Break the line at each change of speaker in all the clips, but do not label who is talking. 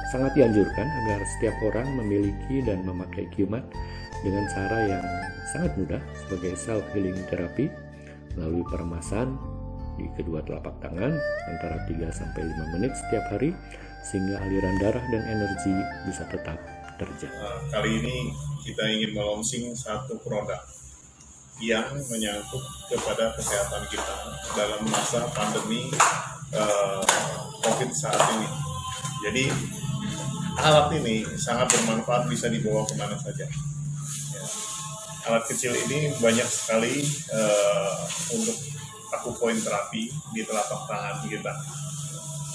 sangat dianjurkan agar setiap orang memiliki dan memakai QMAT dengan cara yang sangat mudah sebagai self healing therapy melalui peremasan di kedua telapak tangan antara 3-5 menit setiap hari sehingga aliran darah dan energi bisa tetap terjaga.
Kali ini kita ingin melonsing satu produk yang menyangkut kepada kesehatan kita dalam masa pandemi COVID saat ini. Jadi alat ini sangat bermanfaat, bisa dibawa kemana saja. Ya. Alat kecil ini banyak sekali untuk akupoint terapi di telapak tangan kita.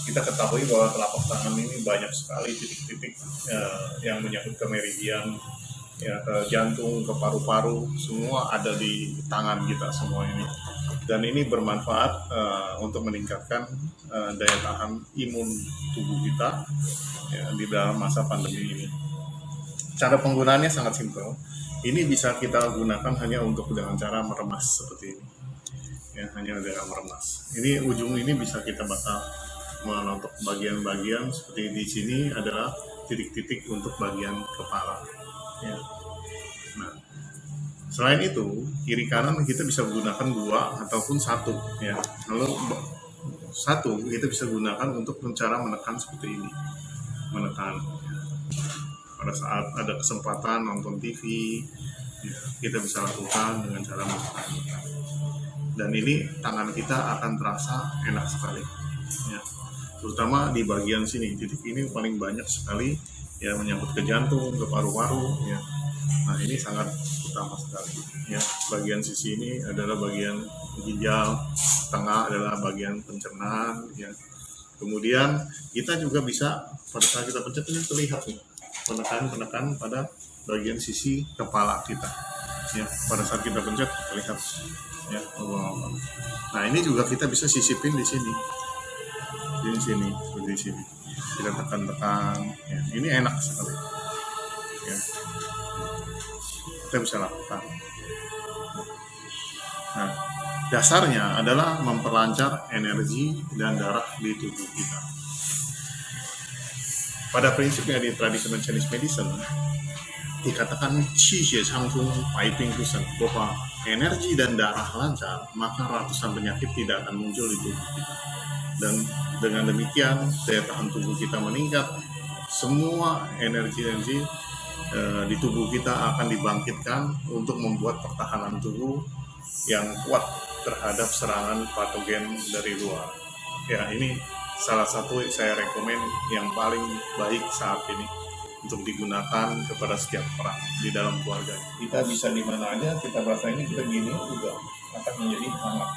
Kita ketahui bahwa telapak tangan ini banyak sekali titik-titik yang menyangkut ke meridian, ya, ke jantung, ke paru-paru, semua ada di tangan kita semua ini. Dan ini bermanfaat untuk meningkatkan daya tahan imun tubuh kita ya, di dalam masa pandemi ini. Cara penggunaannya sangat simpel. Ini bisa kita gunakan hanya untuk dengan cara meremas seperti ini. Ya, hanya dengan meremas. Ini ujung ini bisa kita bakar untuk bagian-bagian seperti di sini adalah titik-titik untuk bagian kepala. Ya. Nah, selain itu kiri kanan kita bisa gunakan 2 ataupun 1 ya. Lalu 1 kita bisa gunakan untuk cara menekan seperti ini, menekan ya. Pada saat ada kesempatan nonton TV ya, kita bisa lakukan dengan cara menekan. Dan ini tangan kita akan terasa enak sekali ya. Terutama di bagian sini, titik ini paling banyak sekali ya, menyangkut ke jantung, ke paru-paru ya. Nah, ini sangat utama sekali ya. Bagian sisi ini adalah bagian ginjal, tengah adalah bagian pencernaan ya. Kemudian kita juga bisa pada saat kita pencet ini terlihat nih penekan pada bagian sisi kepala kita ya. Pada saat kita pencet terlihat ya. Nah, ini juga kita bisa sisipin di sini. Di sini, seperti sini. Kita tekan-tekan ya. Ini enak sekali. Ya. Kita bisa lakukan. Nah, dasarnya adalah memperlancar energi dan darah di tubuh kita. Pada prinsipnya di traditional Chinese medicine dikatakan qi xie chang feng bai bing bu shen, bahwa energi dan darah lancar maka ratusan penyakit tidak akan muncul di tubuh kita. Dan dengan demikian daya tahan tubuh kita meningkat, semua energi-energi di tubuh kita akan dibangkitkan untuk membuat pertahanan tubuh yang kuat terhadap serangan patogen dari luar. Ya, ini salah satu saya rekomen yang paling baik saat ini untuk digunakan kepada setiap orang di dalam keluarga. Kita bisa di mana aja, kita merasa ini kita gini juga akan menjadi hangat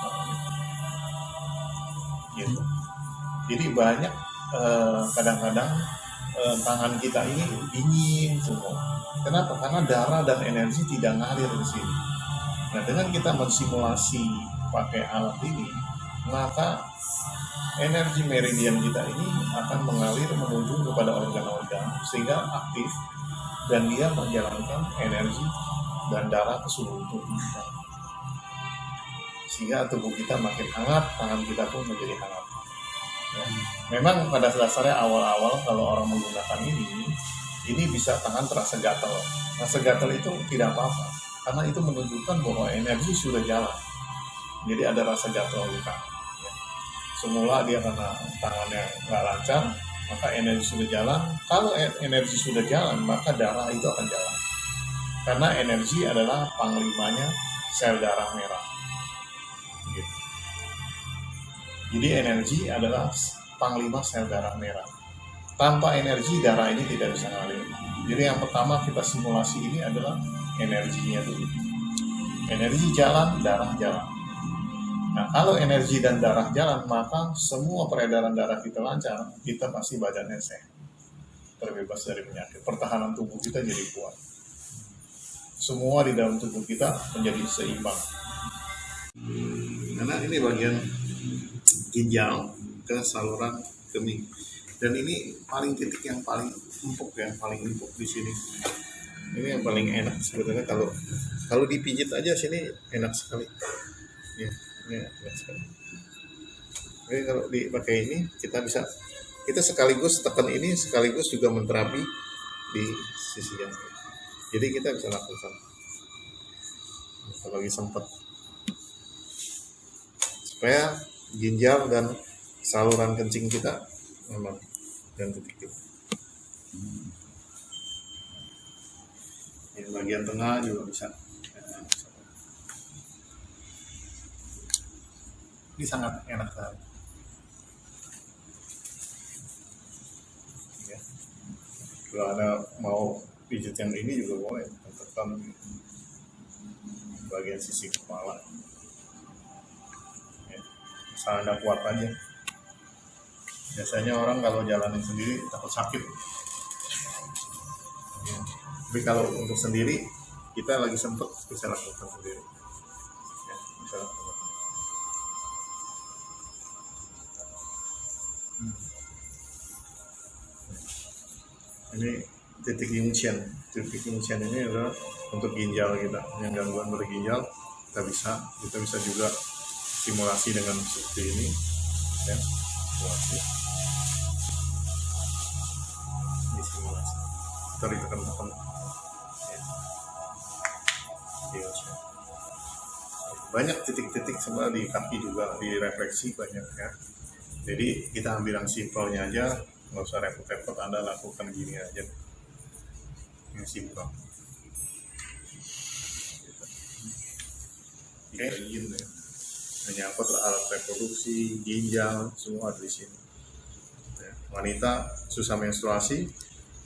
gitu. Jadi banyak kadang-kadang tangan kita ini dingin semua. Kenapa? Karena darah dan energi tidak ngalir ke sini. Nah, dengan kita mensimulasi pakai alat ini, maka energi meridian kita ini akan mengalir menuju kepada organ-organ sehingga aktif dan dia menjalankan energi dan darah ke seluruh tubuh kita. Sehingga tubuh kita makin hangat, tangan kita pun menjadi hangat. Ya. Memang pada dasarnya awal-awal kalau orang menggunakan ini bisa tangan terasa gatal. Nah, segatal itu tidak apa-apa, karena itu menunjukkan bahwa energi sudah jalan. Jadi ada rasa gatal di tangan. Ya. Semula dia karena tangannya nggak lancar, maka energi sudah jalan. Kalau energi sudah jalan, maka darah itu akan jalan. Karena energi adalah panglimanya sel darah merah. Jadi energi adalah panglima sel darah merah. Tanpa energi darah ini tidak bisa ngalir. Jadi yang pertama kita simulasi ini adalah energinya dulu. Energi jalan, darah jalan. Nah, kalau energi dan darah jalan, maka semua peredaran darah kita lancar, kita pasti badannya sehat, terbebas dari penyakit. Pertahanan tubuh kita jadi kuat. Semua di dalam tubuh kita menjadi seimbang. Karena ini bagian ginjal ke saluran kemih, dan ini paling titik yang paling empuk di sini. Ini yang paling enak sebetulnya, kalau dipijit aja sini enak sekali ya, ini enak sekali. Jadi kalau dipakai ini kita bisa kita sekaligus tekan ini sekaligus juga menterapi di sisi yang lain. Jadi kita bisa lakukan kalau lagi sempat, supaya ginjal dan saluran kencing kita memang dan titik. Di bagian tengah juga bisa. Ini sangat enak sekali. Ya. Kalau Anda mau pijat yang ini juga boleh, tekan bagian sisi kepala. Ya. Asal Anda kuat aja. Biasanya orang kalau jalanin sendiri takut sakit. Ya. Tapi kalau untuk sendiri, kita lagi sempat bisa lakukan sendiri. Ya, bisa lakukan. Ini titik Yingqian. Titik Yingqian ini adalah untuk ginjal kita, yang gangguan berginjal kita bisa juga simulasi dengan seperti ini, ya, simulasi. Ini simulasi. Kita ditekan-tekan. Ya. Banyak titik-titik sebenarnya di kaki juga, di refleksi banyak ya. Jadi kita ambil yang simpelnya aja. Nggak usah repot-repot, Anda lakukan gini aja, yang simpel. Ingin ya, menyangkut alat reproduksi, ginjal, semua ada di sini. Ya. Wanita susah menstruasi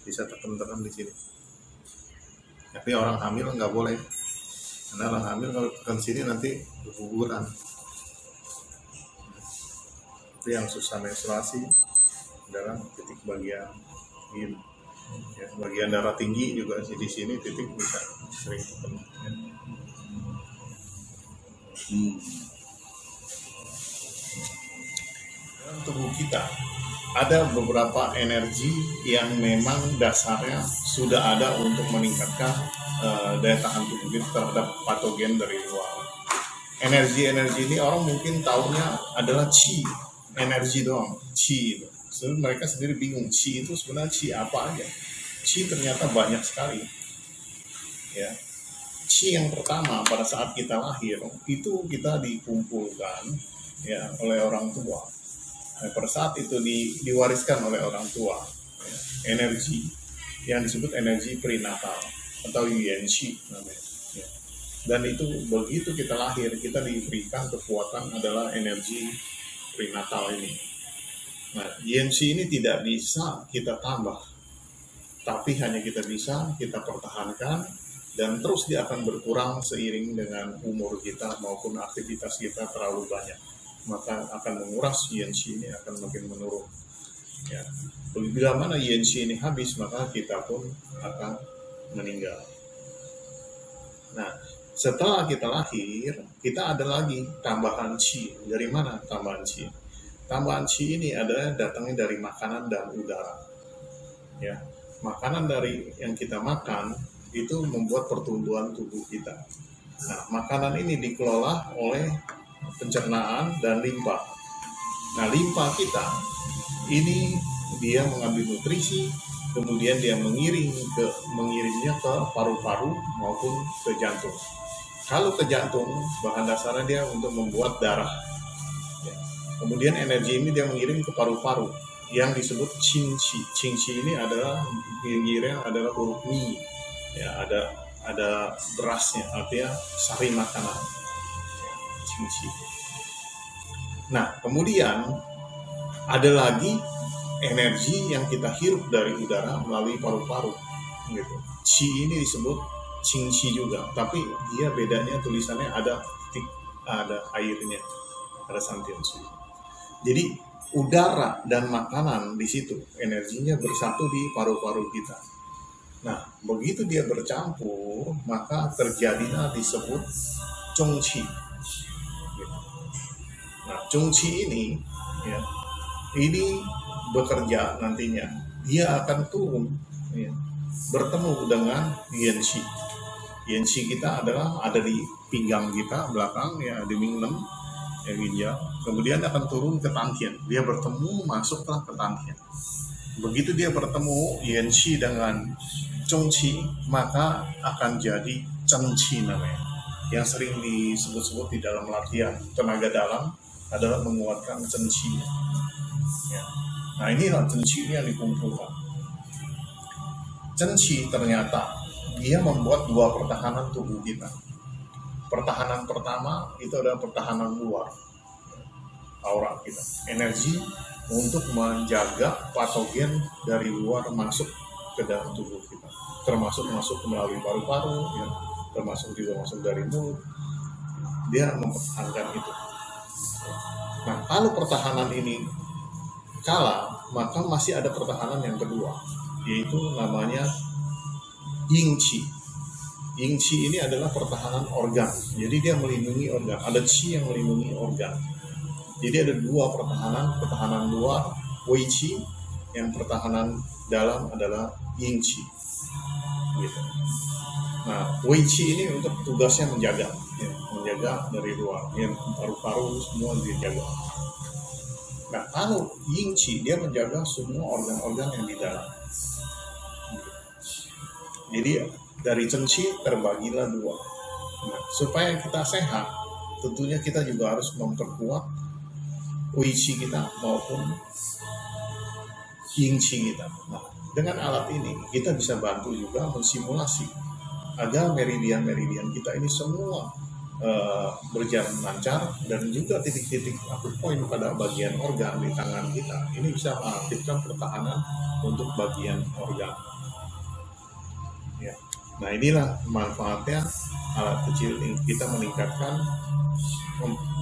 bisa tekan-tekan di sini. Tapi orang hamil nggak boleh, karena orang hamil kalau tekan sini nanti keguguran. Tapi yang susah menstruasi adalah titik bagian ini, ya, bagian darah tinggi juga di sini titik bisa sering ketemu. Ya. Dalam tubuh kita ada beberapa energi yang memang dasarnya sudah ada untuk meningkatkan daya tahan tubuh kita terhadap patogen dari luar. Energi-energi ini orang mungkin taunya adalah qi, energi doang, qi itu. Sebenarnya mereka sendiri bingung, qi itu sebenarnya qi apa aja. Qi ternyata banyak sekali. Ya. Qi yang pertama pada saat kita lahir itu kita dikumpulkan ya oleh orang tua. Nah, pada saat itu diwariskan oleh orang tua ya, energi yang disebut energi prenatal atau yuanqi namanya. Ya. Dan itu begitu kita lahir kita diberikan kekuatan adalah energi prenatal ini. Nah, yuanqi ini tidak bisa kita tambah, tapi hanya kita bisa kita pertahankan dan terus dia akan berkurang seiring dengan umur kita maupun aktivitas kita terlalu banyak, maka akan menguras yuanqi ini akan makin menurun. Ya, bila mana yuanqi ini habis maka kita pun akan meninggal. Nah, setelah kita lahir kita ada lagi tambahan qi. Dari mana tambahan qi? Tambahan qi ini adalah datangnya dari makanan dan udara. Ya, makanan dari yang kita makan itu membuat pertumbuhan tubuh kita. Nah, makanan ini dikelola oleh pencernaan dan limpa. Nah, limpa kita ini dia mengambil nutrisi, kemudian dia mengirimnya ke paru-paru maupun ke jantung. Kalau ke jantung, bahan dasarnya dia untuk membuat darah. Kemudian energi ini dia mengirim ke paru-paru yang disebut qingqi. Qingqi ini adalah pinggirnya adalah huruf mi. Ya, ada berasnya, artinya sari makanan. Qingqi. Nah, kemudian ada lagi energi yang kita hirup dari udara melalui paru-paru. Gitu. Qi ini disebut qingqi juga, tapi dia bedanya tulisannya ada airnya, ada santiansu. Jadi udara dan makanan di situ energinya bersatu di paru-paru kita. Nah, begitu dia bercampur, maka terjadilah disebut zhongqi. Nah, zhongqi ini, ya, ini bekerja nantinya. Dia akan turun, ya, bertemu dengan yuanqi. Yuanqi kita adalah ada di pinggang kita belakang, ya, di mingmen. ya ginjal, kemudian akan turun ke Tangkian. Dia bertemu, masuklah ke Tangkian. Begitu dia bertemu Yanqi dengan Zhongqi, maka akan jadi Zhengqi namanya. Yang sering disebut-sebut di dalam latihan tenaga dalam adalah menguatkan Zhengqi. Ya. Nah inilah Zhengqi yang dikumpulkan. Zhengqi ternyata dia membuat dua pertahanan tubuh kita. Pertahanan pertama itu adalah pertahanan luar, aura kita, energi untuk menjaga patogen dari luar masuk ke dalam tubuh kita, termasuk masuk melalui paru-paru, ya, termasuk juga masuk dari mulut. Dia mempertahankan itu. Nah, kalau pertahanan ini kalah, maka masih ada pertahanan yang kedua, yaitu namanya Yingqi. Yingqi ini adalah pertahanan organ. Jadi dia melindungi organ. Ada Qi yang melindungi organ. Jadi ada dua pertahanan. Pertahanan luar, Wei Qi. Yang pertahanan dalam adalah Yingqi. Gitu. Nah, Wei Qi ini untuk tugasnya menjaga. Ya, menjaga dari luar. Yang paru-paru semua dijaga. Nah, kalau Yingqi dia menjaga semua organ-organ yang di dalam. Jadi dari Zhengqi terbagilah dua. Nah, supaya kita sehat, tentunya kita juga harus memperkuat Wei Qi kita maupun Yingqi kita. Nah, dengan alat ini kita bisa bantu juga mensimulasi agar meridian-meridian kita ini semua berjalan lancar, dan juga titik-titik atau poin pada bagian organ di tangan kita ini bisa mengaktifkan pertahanan untuk bagian organ. Ya. Nah inilah manfaatnya alat kecil ini. Kita meningkatkan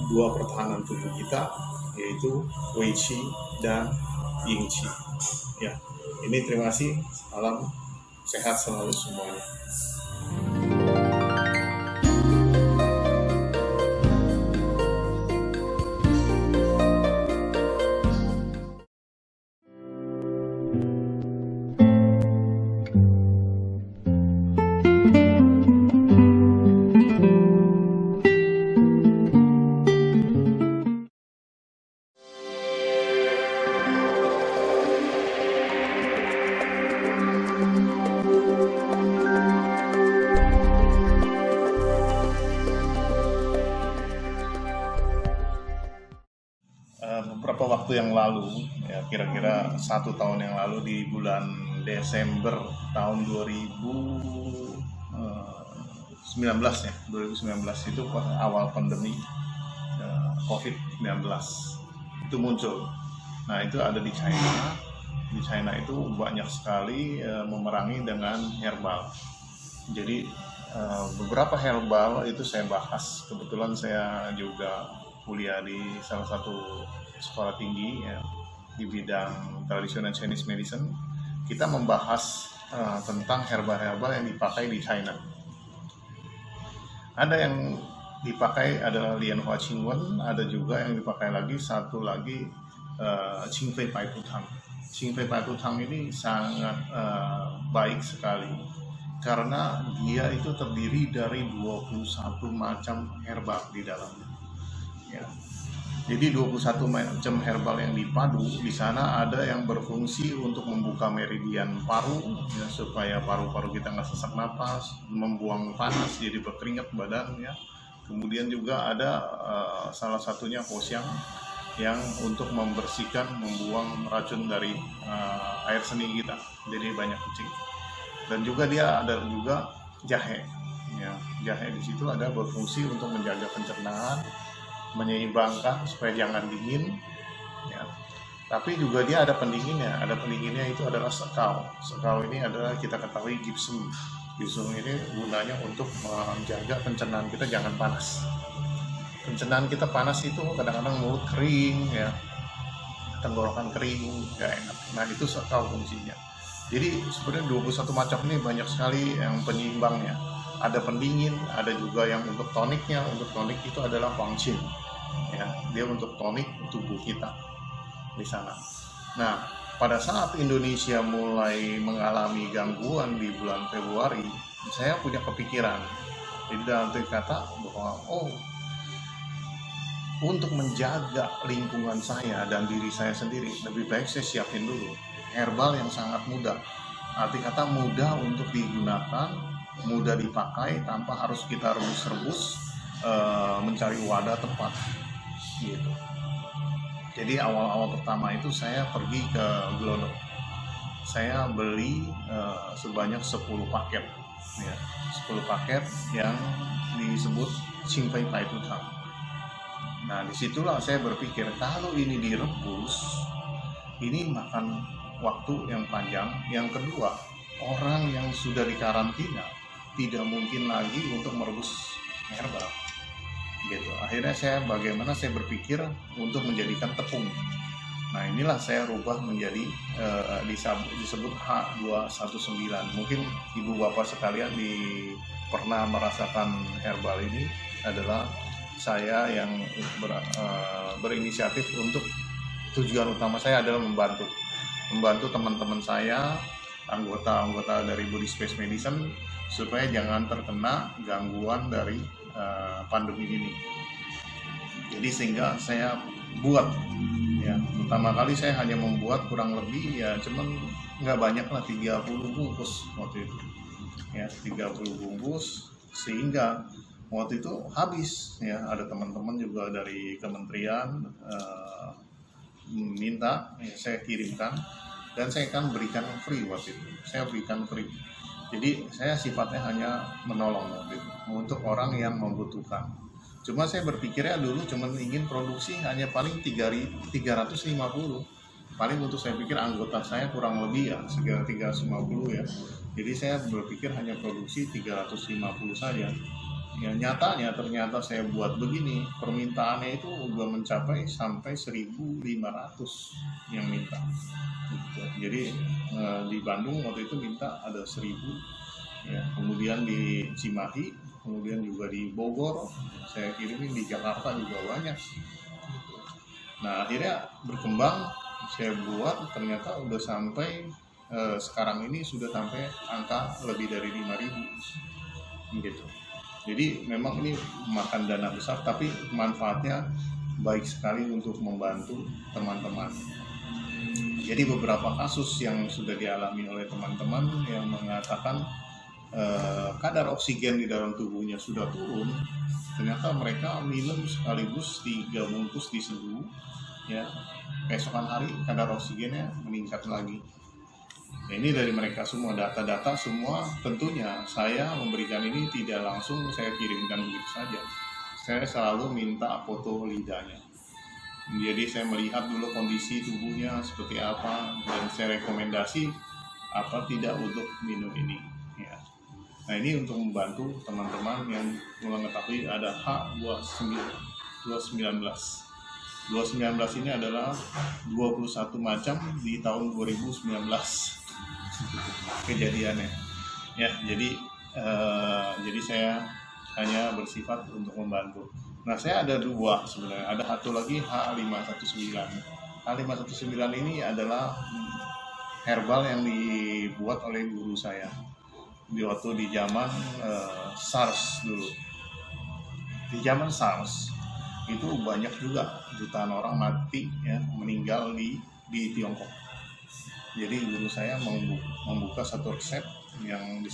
dua pertahanan tubuh kita, yaitu Wei Qi dan Yingqi. Ya, ini terima kasih. Salam sehat selalu semuanya. Beberapa waktu yang lalu, ya kira-kira 1 tahun yang lalu, di bulan Desember tahun 2019 ya, 2019 itu awal pandemi COVID-19 itu muncul. Nah itu ada di China. Di China itu banyak sekali memerangi dengan herbal. Jadi beberapa herbal itu saya bahas. Kebetulan saya juga kuliah di salah satu sekolah tinggi ya, di bidang tradisional Chinese medicine. Kita membahas tentang herbal-herbal yang dipakai di China. Ada yang dipakai adalah Lian Hua Qingwen, ada juga yang dipakai lagi satu lagi Qingfei Bai Tu Tang. Qingfei Bai Tu Tang ini sangat baik sekali karena dia itu terdiri dari 21 macam herbal di dalamnya. Ya. Jadi 21 macam herbal yang dipadu, di sana ada yang berfungsi untuk membuka meridian paru, ya, supaya paru-paru kita nggak sesak napas, membuang panas jadi berkeringat badan, ya. Kemudian juga ada salah satunya Hoshiang yang untuk membersihkan, membuang racun dari air seni kita, jadi banyak kucing. Dan juga dia ada juga jahe, ya. Jahe di situ ada berfungsi untuk menjaga pencernaan, menyeimbangkan supaya jangan dingin, ya. Tapi juga dia ada pendinginnya. Ada pendinginnya itu adalah sekau. Sekau ini adalah kita ketahui gypsum. Gypsum ini gunanya untuk menjaga pencernaan kita jangan panas. Pencernaan kita panas itu kadang-kadang mulut kering, ya, tenggorokan kering, nggak enak. Nah itu sekau fungsinya. Jadi sebenarnya 21 macam ini banyak sekali yang penyeimbangnya. Ada pendingin, ada juga yang untuk toniknya. Untuk tonik itu adalah Huang Qin, ya, dia untuk tonik tubuh kita di sana. Nah, pada saat Indonesia mulai mengalami gangguan di bulan Februari, saya punya kepikiran. Jadi dalam arti kata bahwa untuk menjaga lingkungan saya dan diri saya sendiri, lebih baik saya siapin dulu herbal yang sangat mudah. Arti kata mudah untuk digunakan, mudah dipakai tanpa harus kita rebus-rebus, mencari wadah tepat gitu. Jadi awal-awal pertama itu saya pergi ke Glodok. Saya beli sebanyak 10 paket ya, 10 paket yang disebut Qingfei Paitutang. Nah, disitulah saya berpikir, kalau ini direbus, ini makan waktu yang panjang. Yang kedua, orang yang sudah dikarantina tidak mungkin lagi untuk merebus herbal. Gitu. Akhirnya bagaimana saya berpikir untuk menjadikan tepung. Nah, inilah saya rubah menjadi disebut H219. Mungkin ibu bapak sekalian pernah merasakan herbal ini. Adalah saya yang berinisiatif untuk tujuan utama saya adalah membantu teman-teman saya, anggota dari Body Space Medicine, supaya jangan terkena gangguan dari pandemi ini. Jadi sehingga saya buat ya, pertama kali saya hanya membuat kurang lebih ya cuman nggak banyak lah, 30 bungkus waktu itu ya, 30 bungkus, sehingga waktu itu habis ya. Ada teman-teman juga dari kementerian minta ya, saya kirimkan, dan saya akan berikan free waktu itu. Saya berikan free. Jadi saya sifatnya hanya menolong waktu itu untuk orang yang membutuhkan. Cuma saya berpikirnya dulu cuma ingin produksi hanya paling 350. Paling untuk saya pikir anggota saya kurang lebih ya sekitar 350 ya. Jadi saya berpikir hanya produksi 350 saja. Ya, ternyata saya buat begini, permintaannya itu udah mencapai sampai 1.500 yang minta gitu. Jadi di Bandung waktu itu minta ada 1.000 ya, kemudian di Cimahi, kemudian juga di Bogor, saya kirimin, di Jakarta juga banyak gitu. Nah, akhirnya berkembang, saya buat, ternyata udah sampai sekarang ini sudah sampai angka lebih dari 5.000 gitu. Jadi memang ini makan dana besar, tapi manfaatnya baik sekali untuk membantu teman-teman. Jadi beberapa kasus yang sudah dialami oleh teman-teman yang mengatakan kadar oksigen di dalam tubuhnya sudah turun, ternyata mereka minum sekaligus 3 bungkus diseduh, ya, keesokan hari kadar oksigennya meningkat lagi. Nah, ini dari mereka semua, data-data semua. Tentunya saya memberikan ini tidak langsung saya kirimkan begitu saja. Saya selalu minta foto lidahnya. Jadi saya melihat dulu kondisi tubuhnya seperti apa, dan saya rekomendasi apa tidak untuk minum ini. Ya. Nah, ini untuk membantu teman-teman yang mengetahui ada H219. 219 ini adalah 21 macam di tahun 2019 kejadiannya ya. Jadi saya hanya bersifat untuk membantu. Nah, saya ada 2 sebenarnya, ada satu lagi H519. H519 ini adalah herbal yang dibuat oleh guru saya di zaman SARS dulu. Di zaman SARS itu banyak juga jutaan orang mati ya, meninggal di Tiongkok. Jadi guru saya membuka satu resep yang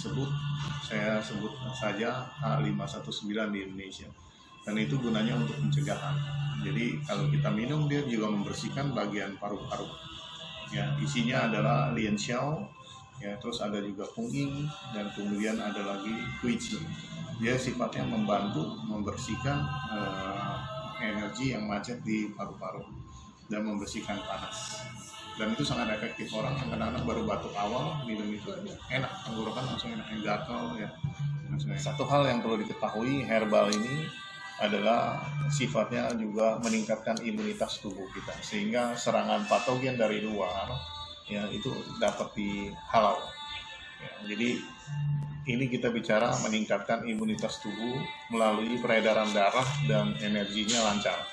saya sebut saja H519 di Indonesia, dan itu gunanya untuk pencegahan. Jadi kalau kita minum, dia juga membersihkan bagian paru-paru ya. Isinya adalah lian xiao ya, terus ada juga punging, dan kemudian ada lagi kuici. Dia sifatnya membantu membersihkan energi yang macet di paru-paru dan membersihkan panas. Dan itu sangat efektif. Orang yang kadang-kadang baru batuk awal minum itu aja enak, tenggorokan langsung enak, gatal ya. Satu hal yang perlu diketahui, herbal ini adalah sifatnya juga meningkatkan imunitas tubuh kita, sehingga serangan patogen dari luar ya itu dapat dihalau ya. Jadi ini kita bicara meningkatkan imunitas tubuh melalui peredaran darah dan energinya lancar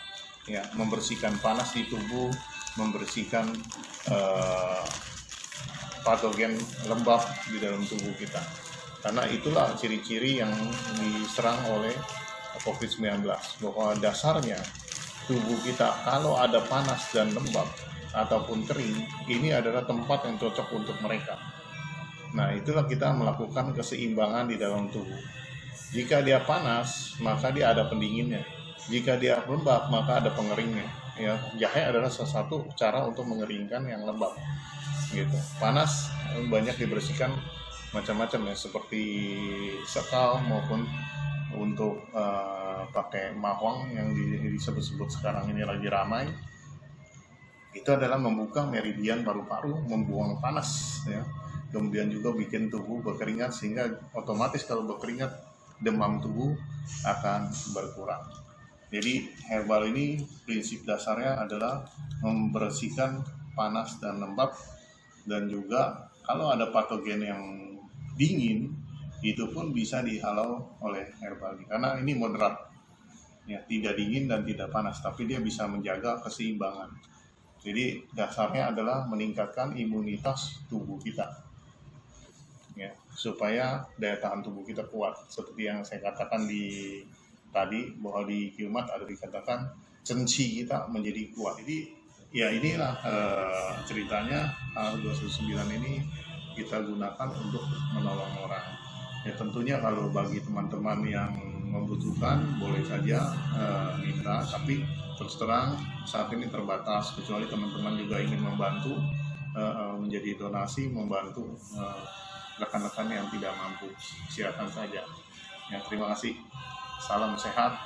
ya, membersihkan panas di tubuh, membersihkan patogen lembab di dalam tubuh kita. Karena itulah ciri-ciri yang diserang oleh COVID-19, bahwa dasarnya tubuh kita kalau ada panas dan lembab ataupun kering, ini adalah tempat yang cocok untuk mereka. Nah, itulah kita melakukan keseimbangan di dalam tubuh. Jika dia panas, maka dia ada pendinginnya. Jika dia lembab, maka ada pengeringnya. Ya, jahe adalah salah satu cara untuk mengeringkan yang lembab. Gitu. Panas banyak dibersihkan macam-macam ya, seperti sekal maupun untuk pakai mahwang yang disebut-sebut sekarang ini lagi ramai. Itu adalah membuka meridian paru-paru, membuang panas ya. Kemudian juga bikin tubuh berkeringat, sehingga otomatis kalau berkeringat demam tubuh akan berkurang. Jadi herbal ini prinsip dasarnya adalah membersihkan panas dan lembab, dan juga kalau ada patogen yang dingin itu pun bisa dihalau oleh herbal karena ini moderat ya, tidak dingin dan tidak panas, tapi dia bisa menjaga keseimbangan. Jadi dasarnya adalah meningkatkan imunitas tubuh kita ya, supaya daya tahan tubuh kita kuat. Seperti yang saya katakan tadi bahwa di Qmat ada dikatakan cenci kita menjadi kuat. Jadi ya inilah ceritanya R219 ini kita gunakan untuk menolong orang. Ya tentunya kalau bagi teman-teman yang membutuhkan boleh saja minta, tapi terus terang saat ini terbatas, kecuali teman-teman juga ingin membantu menjadi donasi, membantu rekan-rekan yang tidak mampu, silakan saja. Ya, terima kasih. Salam sehat,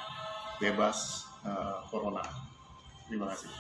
bebas corona. Terima kasih.